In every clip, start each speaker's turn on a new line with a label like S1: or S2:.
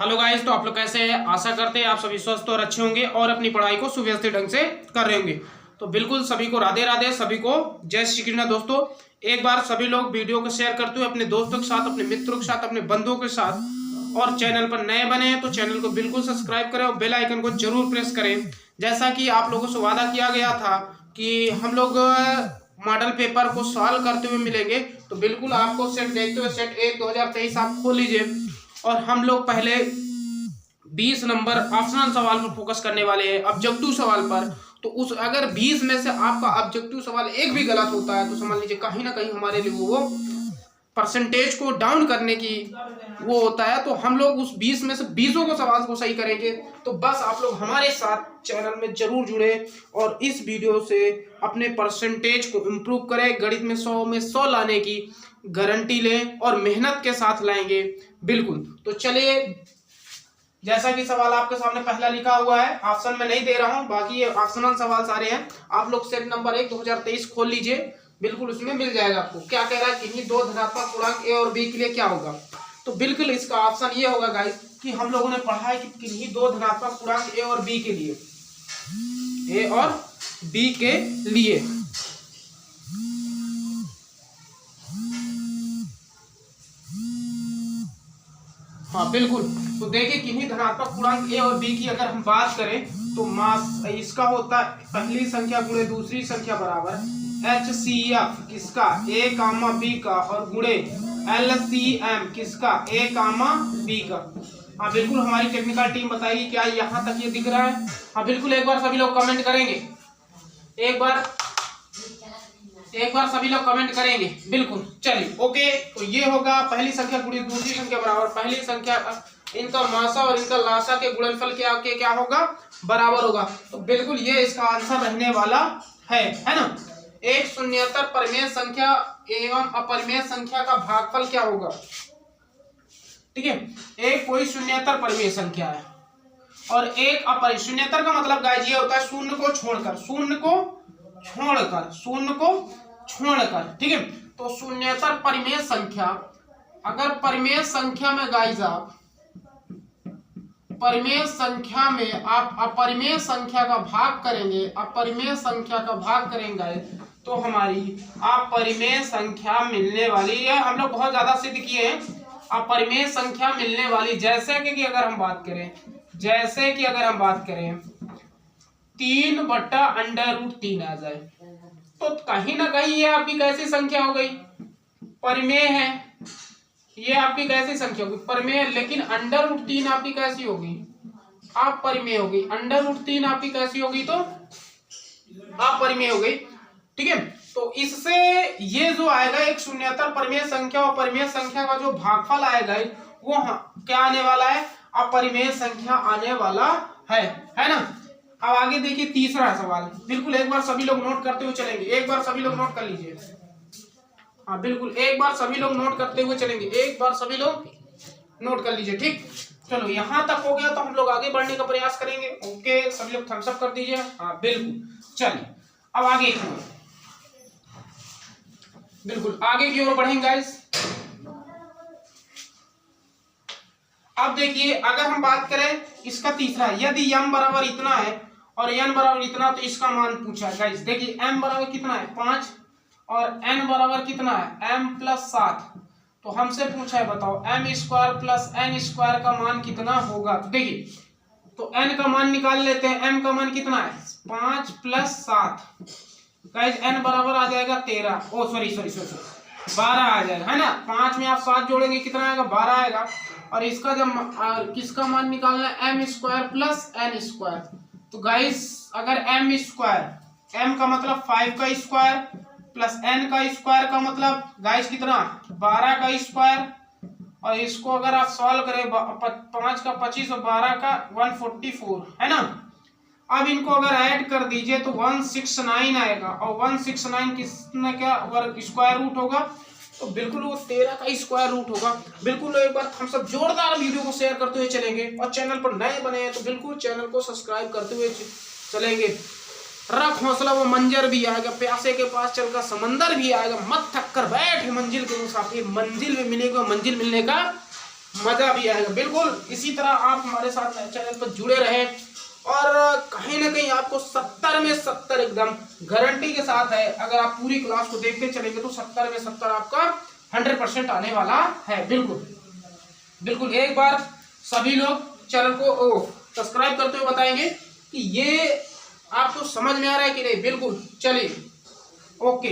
S1: Hello guys, तो आप लोग कैसे हैं? आशा करते हैं आप सभी स्वस्थ और अच्छे होंगे और अपनी पढ़ाई को सुव्यवस्थित ढंग से कर रहे होंगे। तो बिल्कुल सभी को राधे राधे, सभी को जय श्री कृष्ण। दोस्तों, एक बार सभी लोग वीडियो को शेयर करते हुए अपने दोस्तों के साथ, अपने मित्रों के साथ, अपने बंधुओं के साथ, और चैनल पर नए बने हैं तो चैनल को बिल्कुल सब्सक्राइब करें और बेल आइकन को जरूर प्रेस करें। जैसा कि आप लोगों से वादा किया गया था कि हम लोग मॉडल पेपर को सॉल्व करते हुए मिलेंगे, तो बिल्कुल आपको सेट देखते हुए सेट 1 2023 आप खोल लीजिए और हम लोग पहले 20 नंबर ऑप्शनल सवाल पर फोकस करने वाले हैं, ऑब्जेक्टिव सवाल पर। तो उस अगर 20 में से आपका ऑब्जेक्टिव सवाल एक भी गलत होता है तो समझ लीजिए कहीं ना कहीं हमारे लिए वो परसेंटेज को डाउन करने की वो होता है। तो हम लोग उस 20 में से 20 को सवाल को सही करेंगे। तो बस आप लोग हमारे साथ चैनल में जरूर जुड़े और इस वीडियो से अपने परसेंटेज को इम्प्रूव करें। गणित में 100 में 100 लाने की गारंटी लें और मेहनत के साथ लाएंगे बिल्कुल। तो चलिए, जैसा कि सवाल आपके सामने पहला लिखा हुआ है, ऑप्शन में नहीं दे रहा हूं, बाकी ये ऑप्शनल सवाल सारे हैं। आप लोग सेट नंबर 1 2023 खोल लीजिए, बिल्कुल उसमें मिल जाएगा आपको। क्या कह रहा है, किन्हीं दो धनात्मक पूर्णांक ए और बी के लिए क्या होगा। तो बिल्कुल इसका ऑप्शन ये होगा गाइस कि हम लोगों ने पढ़ा है कि किन्हीं दो धनात्मक पूर्णांक ए और बी के लिए, ए और बी के लिए। हाँ बिल्कुल। तो देखिए, किन्हीं धनात्मक पूर्णांक ए और बी की अगर हम बात करें तो मास इसका होता है पहली संख्या गुणे दूसरी संख्या बराबर HCF किसका, ए कामा बी का, और गुणे LCM किसका, ए कामा बी का। हाँ बिल्कुल, हमारी टेक्निकल टीम बताएगी क्या यहाँ तक ये दिख रहा है। हाँ बिल्कुल, एक बार सभी लोग कमेंट करेंगे, एक बार सभी लोग कमेंट करेंगे बिल्कुल। चलिए ओके, तो ये होगा पहली संख्या गुणे दूसरी संख्या बराबर पहली संख्या, इनका मासा और इनका लासा के गुणनफल क्या होगा, बराबर होगा। तो बिल्कुल ये इसका आंसर रहने वाला है ना। एक शून्येतर परिमेय संख्या एवं अपरिमेय संख्या का भागफल क्या होगा। ठीक है, एक कोई शून्येतर परिमेय संख्या है और एक अपरिमेय। शून्येतर का मतलब गाइस ये होता है शून्य को छोड़कर, ठीक है। तो शून्येतर परिमेय संख्या, अगर परिमेय संख्या में गाइस आप परिमेय संख्या में आप अपरिमेय संख्या का भाग करेंगे, अपरिमेय संख्या का भाग करेंगे तो हमारी अपरिमेय संख्या मिलने वाली है। हम लोग बहुत ज्यादा सिद्ध किए हैं अपरिमेय संख्या मिलने वाली। जैसे कि अगर हम बात करें 3/√3 आ जाए तो कहीं ना कहीं ये आपकी कैसी संख्या हो गई, परिमेय है। ये आपकी कैसी संख्या होगी, परिमेय। लेकिन √3 आपकी कैसी होगी, आप परिमेय हो गई। √3 आपकी कैसी होगी, तो आप परिमेय हो गई। ठीक है, तो इससे ये जो आएगा एक शून्येतर परिमेय संख्या और परिमेय संख्या का जो भागफल आएगा वो क्या आने वाला है, अपरिमेय संख्या आने वाला है ना। अब आगे देखिए तीसरा सवाल, बिल्कुल एक बार सभी लोग नोट करते हुए चलेंगे, एक बार सभी लोग नोट कर लीजिए। हाँ बिल्कुल, एक बार सभी लोग नोट करते हुए चलेंगे, एक बार सभी लोग नोट कर लीजिए। ठीक, चलो यहाँ तक हो गया तो हम लोग आगे बढ़ने का प्रयास करेंगे। ओके, सभी लोग थम्स अप कर दीजिए। हाँ बिल्कुल, चलिए अब आगे बिल्कुल आगे की ओर बढ़ेंगे गाइस। अब देखिए, अगर हम बात करें इसका तीसरा, यदि m बराबर इतना है और n बराबर इतना, तो इसका मान पूछा है गाइस। देखिए m बराबर कितना है 5 और n बराबर कितना है m+7। तो हमसे पूछा है बताओ m² + n² का मान कितना होगा। तो देखिए, तो n का मान निकाल लेते हैं। m का मान कितना है 5 + 7 गाइस, n बराबर आ जाएगा 13, ओ सॉरी 12 आ जाएगा, है ना। 5 में आप 7 जोड़ेंगे कितना आएगा, 12 आएगा। और इसका जब किसका मान निकालना है, m² + n²। तो गाइस अगर m² का मतलब 5 का स्क्वायर प्लस n का स्क्वायर का मतलब गाइस कितना 12 का स्क्वायर। और इसको अगर आप सॉल्व करें 5 का 25 और 12 का 144, है ना। अब इनको अगर ऐड कर दीजिए तो 169 आएगा और 169 किसने क्या स्क्वायर रूट होगा, तो बिल्कुल वो 13 का स्क्वायर रूट होगा। बिल्कुल एक बार हम सब जोरदार वीडियो को शेयर करते हुए चलेंगे और चैनल पर नए बने हैं तो बिल्कुल चैनल को सब्सक्राइब करते हुए चलेंगे। रख हौसला, वो मंजर भी आएगा, प्यासे के पास चलकर समंदर भी आएगा, मत थक कर बैठ मंजिल के मुसाफिर, मंजिल में मिलेगा, मंजिल मिलने का मजा भी आएगा। बिल्कुल इसी तरह आप हमारे साथ चैनल पर जुड़े रहे और कहीं ना कहीं आपको 70 में 70 एकदम गारंटी के साथ है। अगर आप पूरी क्लास को देखते चलेंगे तो 70 में 70 आपका 100% आने वाला है। बिल्कुल बिल्कुल एक बार सभी लोग चैनल को सब्सक्राइब करते हुए बताएंगे कि ये आपको समझ में आ रहा है कि नहीं। बिल्कुल चलिए ओके,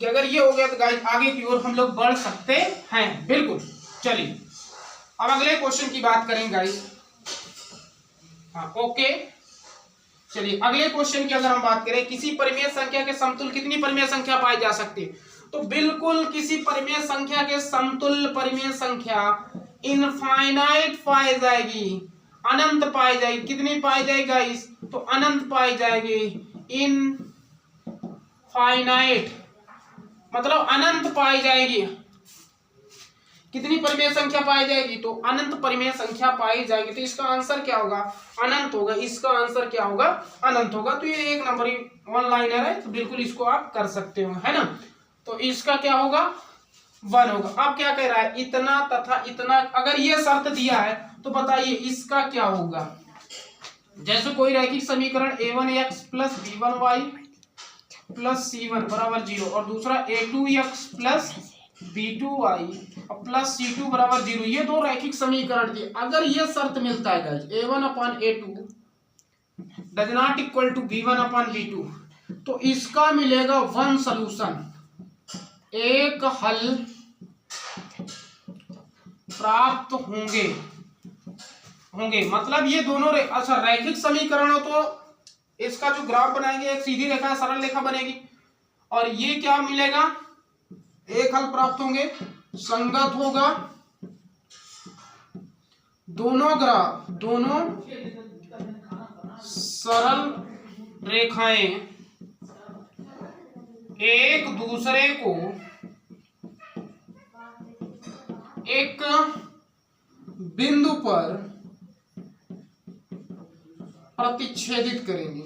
S1: अगर ये हो गया तो गाइस आगे की ओर हम लोग बढ़ सकते हैं। बिल्कुल चलिए अब अगले क्वेश्चन की बात करेंगे गाइस। हाँ ओके, चलिए अगले क्वेश्चन की अगर हम बात करें, किसी परिमेय संख्या के समतुल्य कितनी परिमेय संख्या पाई जा सकती है? तो बिल्कुल किसी परिमेय संख्या के समतुल्य परिमेय संख्या इनफाइनाइट पाई जाएगी, अनंत पाई जाएगी। कितनी पाई जाएगी गाइस? तो अनंत पाई जाएगी। इनफाइनाइट मतलब अनंत पाई जाएगी। कितनी परिमेय संख्या पाई जाएगी? तो अनंत परिमेय संख्या पाई जाएगी। तो इसका आंसर क्या होगा? अनंत होगा। इसका आंसर क्या होगा? अनंत होगा। तो ये एक नंबर ऑनलाइनर है, तो बिल्कुल इसको आप कर सकते हो, है ना। तो इसका क्या होगा? 1 होगा। अब क्या कह रहा है? इतना तथा इतना, अगर ये शर्त दिया है तो बताइए इसका क्या होगा। जैसे कोई रैखिक समीकरण a1x plus b1y plus c1 बराबर 0 और दूसरा a2x plus b2y plus c2 बराबर 0, ये दो रैखिक समीकरण दिए। अगर ये शर्त मिलता है guys a1/a2 does not equal to b1/b2, तो इसका मिलेगा 1 सॉल्यूशन, एक हल प्राप्त होंगे। मतलब ये दोनों अच्छा रैखिक समीकरण हो तो इसका जो ग्राफ बनाएंगे एक सीधी रेखा सरल रेखा बनेगी और ये क्या मिलेगा? एक हल प्राप्त होंगे, संगत होगा। दोनों ग्राफ, दोनों सरल रेखाएं एक दूसरे को एक बिंदु पर प्रतिच्छेदित करेंगे।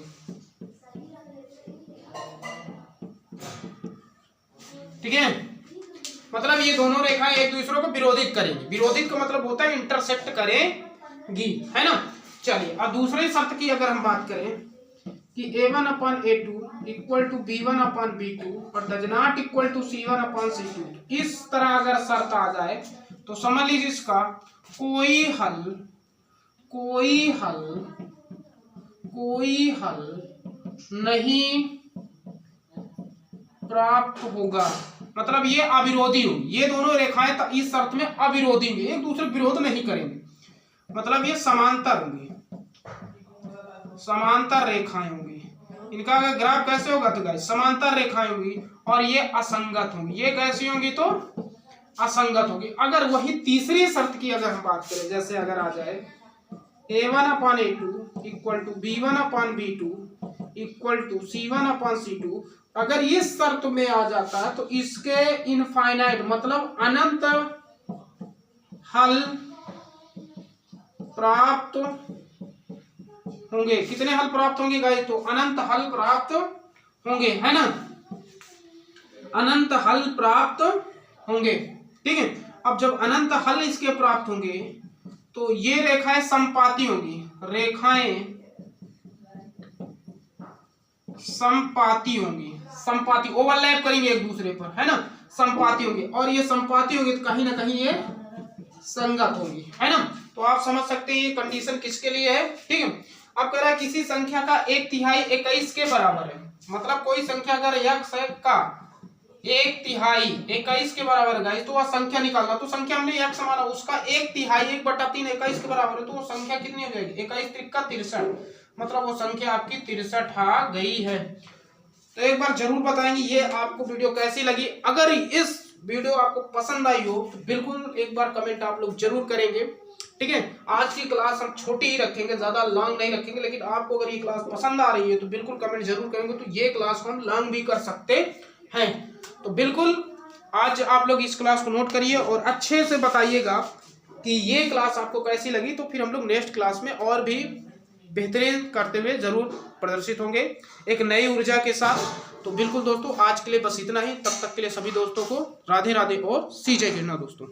S1: ठीक है, मतलब ये दोनों रेखाएं एक दूसरे को विरोधित करेंगी। विरोधित का मतलब होता है इंटरसेक्ट करेंगी, है ना। चलिए अब दूसरे शर्त की अगर हम बात करें कि a1/a2 इक्वल टू b1/b2 और does not equal to c1/c2, इस तरह अगर शर्त आ जाए तो समझ लीजिए इसका कोई हल नहीं प्राप्त होगा। मतलब ये अविरोधी होगी। ये दोनों रेखाएं इस शर्त में अविरोधी होंगी, एक दूसरे विरोध नहीं करेंगे। मतलब ये समांतर होंगी, समांतर रेखाएं होंगी। इनका अगर ग्राफ कैसे होगा? तो गाइस समांतर रेखाएं होंगी और ये असंगत होंगी। ये कैसी होंगी? तो असंगत होगी। अगर वही तीसरी शर्त की अगर हम बात करें, जैसे अगर आ जाए a1/a2 equal to b1/b2 equal to c1/c2, अगर इस शर्त में आ जाता है तो इसके इनफाइनाइट मतलब अनंत हल प्राप्त होंगे। कितने हल प्राप्त होंगे गाइस? तो अनंत हल प्राप्त होंगे, है ना। अनंत हल प्राप्त होंगे। ठीक है, अब जब अनंत हल इसके प्राप्त होंगे तो ये रेखाएं संपाती होंगी। रेखाएं संपाती होंगी, संपाती ओवरलैप करेंगे एक दूसरे पर, है ना। संपाती होंगी और ये संपाती होंगी तो कहीं ना कहीं ये संगत होंगी, है ना। तो आप समझ सकते हैं ये कंडीशन किसके लिए है। ठीक है, अब कह रहा है किसी संख्या का 1/3 21 के बराबर है। मतलब कोई संख्या अगर x का 1/3 21 के बराबर है गाइस, तो वह संख्या निकालना। तो संख्या हमने x माना, उसका 1/3 1/3 21 के बराबर है, तो वो संख्या कितनी हो जाएगी? 21 त्रिक का 63, मतलब वो संख्या आपकी 63 आ गई है। तो एक बार जरूर बताएंगे ये आपको वीडियो कैसी लगी। अगर इस वीडियो आपको पसंद आई हो तो बिल्कुल एक बार कमेंट आप लोग जरूर करेंगे। ठीक है, आज की क्लास हम छोटी ही रखेंगे, ज्यादा लॉन्ग नहीं रखेंगे, लेकिन आपको अगर ये क्लास पसंद आ रही है तो बिल्कुल कमेंट जरूर करेंगे। तो ये क्लास हम लॉन्ग भी कर सकते हैं। तो बिल्कुल आज आप लोग इस क्लास को नोट करिए और अच्छे से बताइएगा कि ये क्लास आपको कैसी लगी। तो फिर हम लोग नेक्स्ट क्लास में और भी बेहतरीन करते हुए जरूर प्रदर्शित होंगे एक नई ऊर्जा के साथ। तो बिल्कुल दोस्तों आज के लिए बस इतना ही। तब तक के लिए सभी दोस्तों को राधे राधे और सी जय कृष्णा दोस्तों।